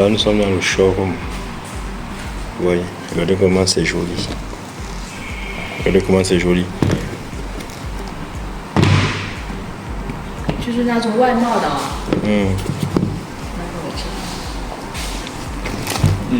Là, nous sommes dans le showroom. Vous voyez, regardez comment c'est joli. Regardez comment c'est joli. 就是那种外贸的啊。嗯。那个我知道。嗯。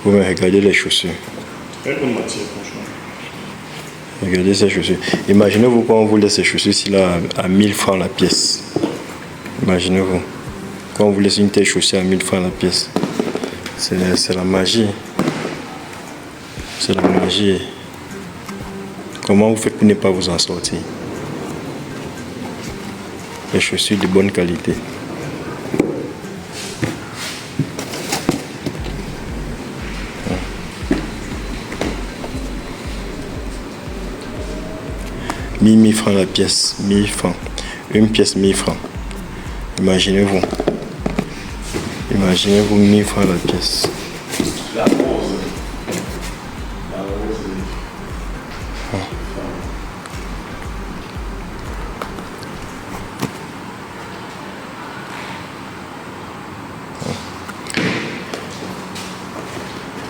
Vous me regardez les chaussures. Regardez ces chaussures. Imaginez-vous quand on vous laisse ces chaussures ici là à 1000 francs la pièce. Imaginez-vous. Quand on vous laisse une telle chaussure à 1000 francs la pièce. C'est la magie. C'est la magie. Comment vous faites pour ne pas vous en sortir? Les chaussures de bonne qualité. $1000 francs la pièce, 1000 francs. Une pièce 1000 francs. Imaginez-vous. Imaginez-vous 1000 francs la pièce. La rose. La rose.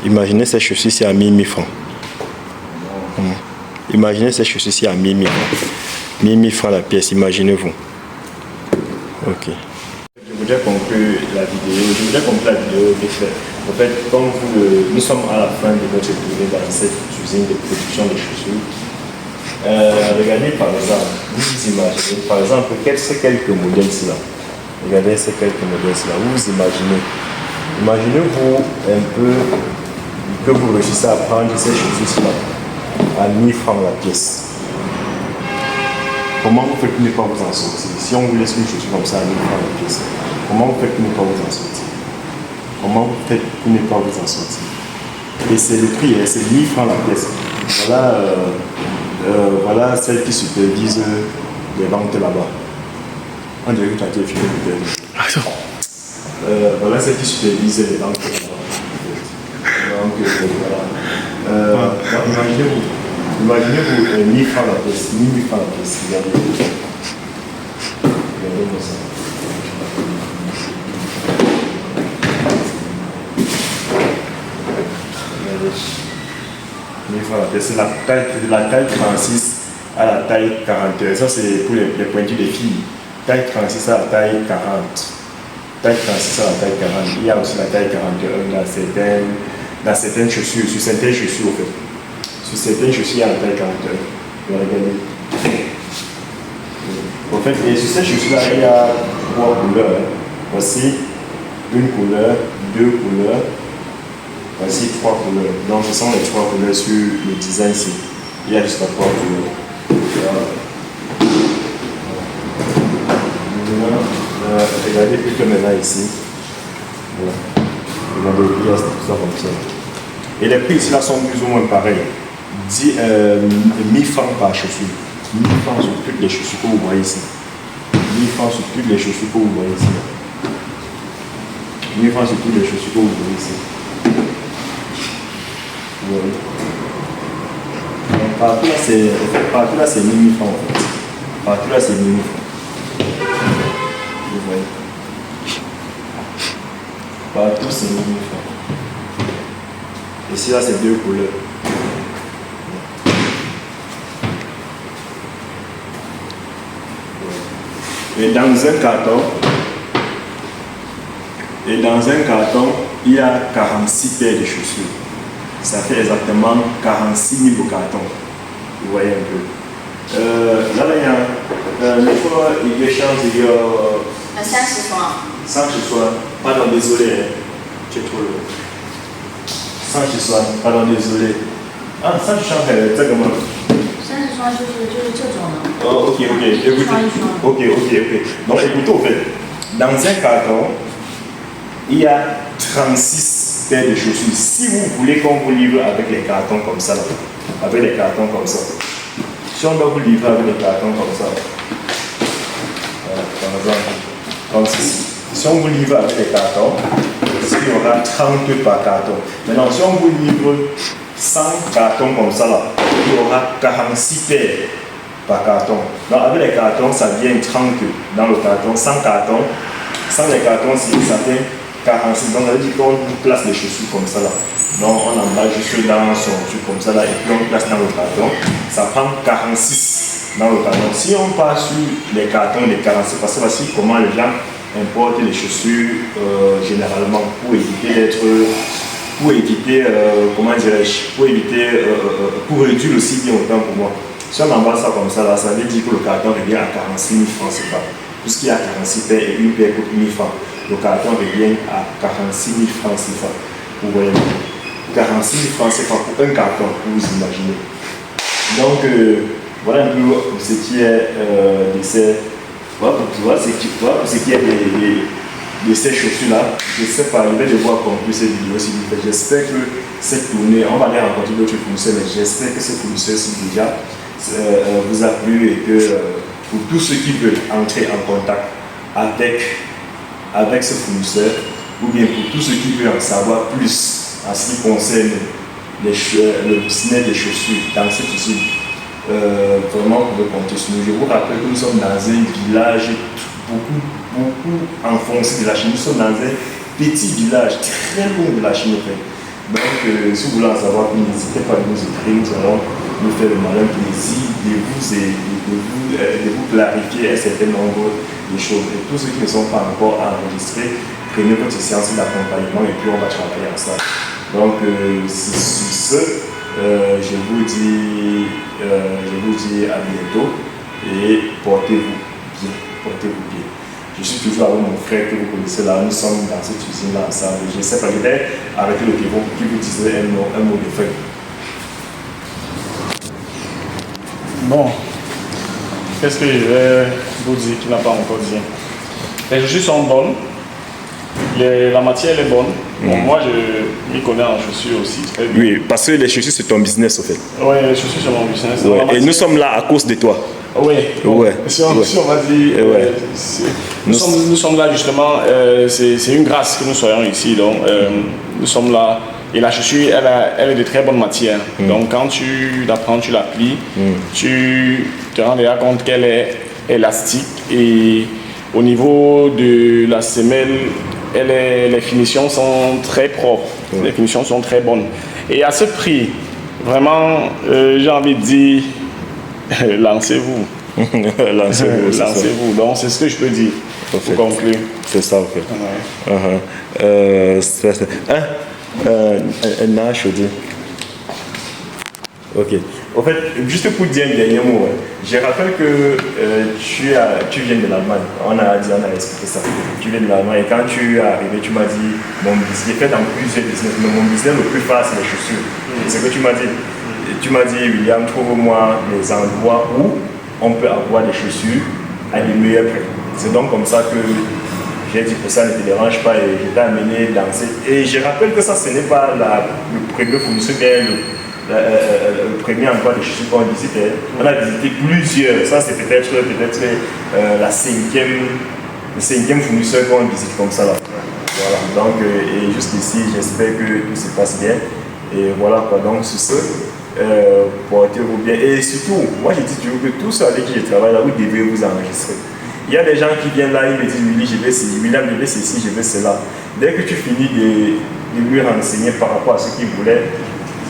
Imaginez ces chaussures ici à 1000 francs. Imaginez ces chaussures ici à 1000 francs. 1000 francs la pièce, imaginez-vous. Ok. Je voudrais conclure la vidéo. En fait, comme nous sommes à la fin de notre tournée dans cette usine de production de chaussures. Regardez par exemple, vous imaginez, par exemple, ces quelques modèles là. Regardez ces quelques modèles là. Vous imaginez. Imaginez-vous un peu que vous réussissez à prendre ces chaussures là à 1000 francs la pièce. Comment vous faites pour ne pas vous en sortir? Si on vous laisse une chaussure comme ça à 1000 francs la pièce, comment vous faites pour ne pas vous en sortir? Comment vous faites pour ne pas vous en sortir? Et c'est le prix, c'est 1000 francs la pièce. Voilà, voilà celle qui supervise les ventes là-bas. On dirait que tu as été filmé peut-être. Voilà celle qui supervise les ventes là-bas. Donc voilà. Imaginez-vous 1000 francs la pièce, 1000 francs la pièce. Regardez comme ça. Regardez. 1000 francs la pièce. C'est la taille 36 à la taille 41. Ça, c'est pour les pointures des filles. Taille 36 à la taille 40. Taille 36 à la taille 40. Il y a aussi la taille 41 dans certaines chaussures, sur certaines chaussures au fait. Sur certaines chaussures, il y a la taille 41. Regardez. En fait, et sur ces chaussures-là, il y a 3 couleurs. Voici une couleur, 2 couleurs. Voici 3 couleurs. Donc, ce sont les 3 couleurs sur le design ici. Il y a jusqu'à 3 couleurs. Voilà. Regardez plutôt maintenant ici. Voilà. Regardez, il y a tout ça comme ça. Et les prix ici là sont plus ou moins pareils. 1000 francs par chaussure. 1000 francs sur toutes les chaussures que vous voyez ici. 1000 francs sur toutes les chaussures que vous voyez ici. 1000 francs sur toutes les chaussures que vous voyez ici. Vous voyez. Donc, partout là c'est 1000 francs en fait. Partout là c'est 1000 francs. Vous voyez. Partout c'est 1000 francs. Ici là c'est 2 couleurs. Et dans un carton, il y a 46 paires de chaussures. Ça fait exactement 46 000 cartons. Vous voyez un peu. Là, il y a une fois, il y a chance, il y a 30 francs. 100 chez soi. Pardon, désolé. Tu es trop loin. 100 chez soi. Pardon, désolé. Ah, 100 chez soi, c'est comment? 30双就是这种的。Oh, ok. Écoutez. Ok. Donc, écoutez, au fait, dans un carton, il y a 36 paires de chaussures. Si vous voulez qu'on vous livre avec les cartons comme ça, si on doit vous livrer avec les cartons comme ça, voilà, par exemple, comme ceci. Si Si on vous livre avec des cartons, il y aura 30 par carton. Maintenant, si on vous livre 100 cartons comme ça, là, il y aura 46 paires par carton. Donc, avec les cartons, ça vient 30 dans le carton, 100 cartons. 100 les cartons, ça fait 46. Donc, ça veut dire qu'on place les chaussures comme ça, là. Donc, on emballe juste dans son truc comme ça, là, et puis on place dans le carton. Ça prend 46 dans le carton. Si on passe sur les cartons des 46, parce que voici comment les gens importent les chaussures généralement pour éviter d'être. Pour éviter, comment dirais-je, pour réduire aussi bien autant pour moi. Si on emballe ça comme ça, là, ça veut dire que le carton revient à 46 000 francs CFA. Puisqu'il y a 46 paires et une paire coûte 1000 francs. Le carton revient à 46 000 francs CFA. Vous voyez, 46 000 francs CFA pour un carton, vous imaginez. Donc, voilà un peu ce qui est de ces. Voilà pour ce qui est de ces chaussures-là. Je ne sais pas, je vais devoir conclure cette vidéo si vous faites. J'espère que cette tournée, on va aller rencontrer d'autres fournisseurs, mais j'espère que cette fournisseur-ci déjà vous a plu et que pour tous ceux qui veulent entrer en contact avec ce fournisseur, ou bien pour tous ceux qui veulent en savoir plus en ce qui concerne le business des chaussures dans cette usine, vraiment vous pouvez compter sur nous. Je vous rappelle que nous sommes dans un village beaucoup enfoncé de la Chine. Nous sommes dans un petit village très loin de la Chine. Donc, si vous voulez en savoir plus, n'hésitez pas à nous écrire. Nous allons nous faire le malin plaisir de vous clarifier un certain nombre de choses. Et tous ceux qui ne sont pas encore enregistrés, prenez votre séance d'accompagnement et puis on va travailler ensemble. Donc, sur ce, je vous dis à bientôt et portez-vous bien. Portez-vous bien. Je suis toujours avec mon frère que vous connaissez là. Nous sommes dans cette usine-là ensemble. Je ne sais pas, je vais arrêter le Kevin qui vous disait un mot de fin. Bon, qu'est-ce que je vais vous dire qui n'a pas encore dit? Les chaussures sont bonnes, la matière est bonne. Bon, moi, je m'y connais en chaussures aussi. Oui, parce que les chaussures, c'est ton business, en fait. Oui, les chaussures, c'est mon business. Ouais. Et nous sommes là à cause de toi. Oui, bon, ouais. Si on va dire, nous sommes là justement, c'est une grâce que nous soyons ici. Donc, nous sommes là. Et la chaussure, elle est de très bonne matière. Donc, quand tu la prends, tu la plies, tu te rends déjà compte qu'elle est élastique. Et au niveau de la semelle, les finitions sont très propres. Les finitions sont très bonnes. Et à ce prix, vraiment, j'ai envie de dire, lancez-vous. Lancez-vous. Donc, c'est ce que je peux dire pour conclure. C'est ça, en fait. Un H, ok. En fait, juste pour dire un dernier mot, je rappelle que tu viens de l'Allemagne. On a expliqué ça. Tu viens de l'Allemagne et quand tu es arrivé, tu m'as dit, j'ai fait dans plusieurs business, mais mon business le plus fort, c'est les chaussures. C'est ce que tu m'as dit. Tu m'as dit, William, trouve-moi les endroits où on peut avoir des chaussures à des meilleurs prix. C'est donc comme ça que j'ai dit que ça ne te dérange pas et je t'ai amené dans cette... Et je rappelle que ça, ce n'est pas le premier fournisseur, mais le premier endroit de chaussures qu'on visite. On a visité plusieurs. Ça, c'est peut-être le cinquième fournisseur qu'on visite comme ça là. Voilà. Donc, et juste ici, j'espère que tout se passe bien. Et voilà quoi. Donc, sur ce, portez-vous bien. Et surtout, moi, je dis toujours que tous ceux avec qui je travaille là, vous devez vous enregistrer. Il y a des gens qui viennent là, ils me disent, Willy, je vais ceci, William, je vais ceci, je vais cela. Dès que tu finis de lui renseigner par rapport à ce qu'il voulait,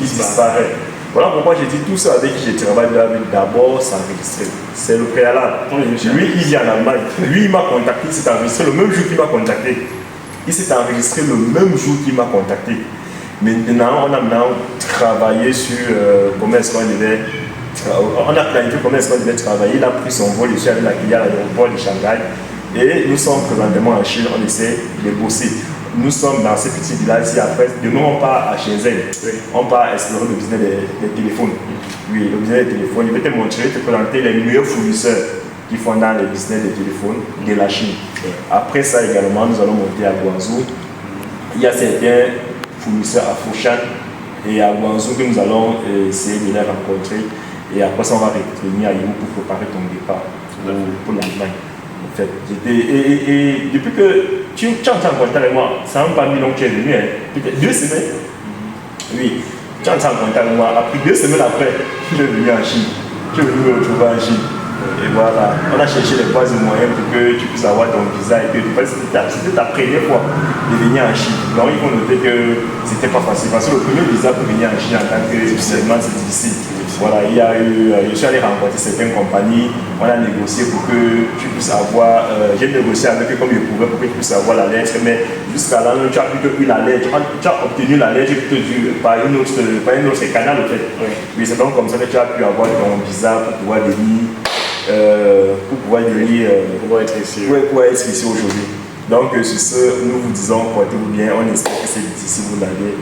il disparaît. Voilà pourquoi j'ai dit tout ça avec qui je travaille d'abord s'enregistrer. C'est le préalable. Lui, il vient en Allemagne. Lui, il m'a contacté, il s'est enregistré le même jour qu'il m'a contacté. Il s'est enregistré le même jour qu'il m'a contacté. Maintenant, on a travaillé sur comment est-ce qu'on devait. On a planifié comment est-ce qu'on devait travailler. Il a pris son vol ici avec la filiale à l'aéroport de Shanghai. Et nous sommes présentement en Chine, on essaie de bosser. Nous sommes dans ce petit village ici. Après, demain, on part à Shenzhen. On part explorer le business des téléphones. Oui, le business des téléphones. Je vais te montrer, te présenter les meilleurs fournisseurs qui font dans le business des téléphones de la Chine. Après ça également, nous allons monter à Guangzhou. Il y a certains fournisseurs à Foshan et à Guangzhou que nous allons essayer de les rencontrer. Et après ça, on va revenir à Yiwu pour préparer ton départ pour l'Allemagne. En fait, et depuis que tu entres en contact avec moi, ça n'a même pas mis donc tu es venu, hein, peut-être 2 semaines. Oui, tu entres en contact avec moi, après 2 semaines après, tu es venu en Chine. Tu es venu me retrouver en Chine. Et voilà, on a cherché les voies et moyens pour que tu puisses avoir ton visa et que c'était ta première fois de venir en Chine. Donc il faut noter que c'était pas facile parce que le premier visa pour venir en Chine en tant que musulman c'est difficile. Voilà, je suis allé rencontrer certaines compagnies, on a négocié pour que tu puisses avoir, j'ai négocié avec eux comme je pouvais pour que tu puisses avoir la lettre, mais jusqu'à là, tu as plutôt eu la lettre, tu as obtenu la lettre par un autre canal en fait. Oui, c'est donc comme ça que tu as pu avoir ton visa pour pouvoir venir. Pour pouvoir être ici aujourd'hui. Donc sur ce, nous vous disons portez-vous bien, on espère que cette vidéo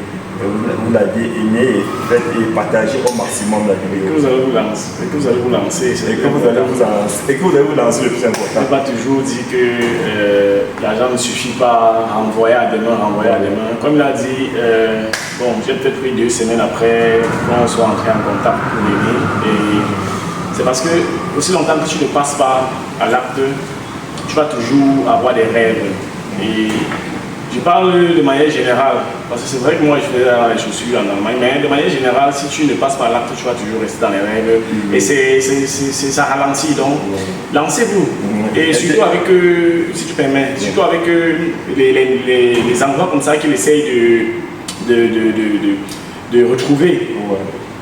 vous l'avez aimé et partagez au maximum la vidéo. Et que vous allez vous lancer. Et que vous allez vous lancer. Et que vous allez vous lancer le plus important. Je n'ai pas toujours dit que l'argent ne suffit pas à envoyer à demain, Comme il a dit, bon, j'ai peut-être pris 2 semaines après qu'on soit entré en contact pour venir. Et c'est parce que aussi longtemps que tu ne passes pas à l'acte, tu vas toujours avoir des rêves. Et je parle de manière générale, parce que c'est vrai que moi je faisais les chaussures en Allemagne, mais de manière générale, si tu ne passes pas à l'acte, tu vas toujours rester dans les rêves. Et ça ralentit, donc lancez-vous. Et surtout avec, si tu permets, surtout avec les endroits comme ça qu'ils essayent de retrouver.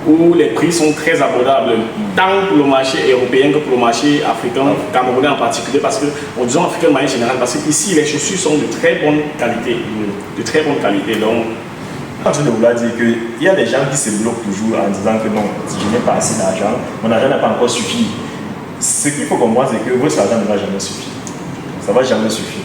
Où les prix sont très abordables, tant pour le marché européen que pour le marché africain, camerounais en particulier, parce que, disons africain de manière générale, parce que ici les chaussures sont de très bonne qualité, donc. Je suis en train de vouloir dire qu'il y a des gens qui se bloquent toujours en disant que non, si je n'ai pas assez d'argent, mon argent n'a pas encore suffi. Ce qu'il faut comprendre, c'est que votre argent ne va jamais suffire. Ça ne va jamais suffire.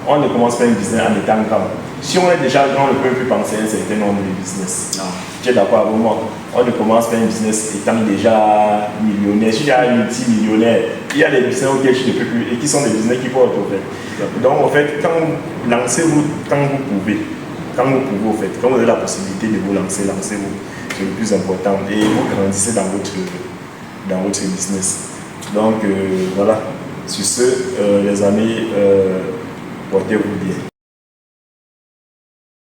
On ne commence pas un business en étant grand. Si on est déjà grand, on ne peut plus penser à un certain nombre de business. Tu es d'accord avec moi? On ne commence pas un business étant déjà millionnaire. Si tu es multimillionnaire, il y a des business auxquels tu ne peux plus et qui sont des business qui portent au fait. Donc en fait, lancez-vous quand vous pouvez. Quand vous avez la possibilité de vous lancer, lancez-vous. C'est le plus important. Et vous grandissez dans votre business. Donc voilà. Sur ce, les amis, portez-vous bien.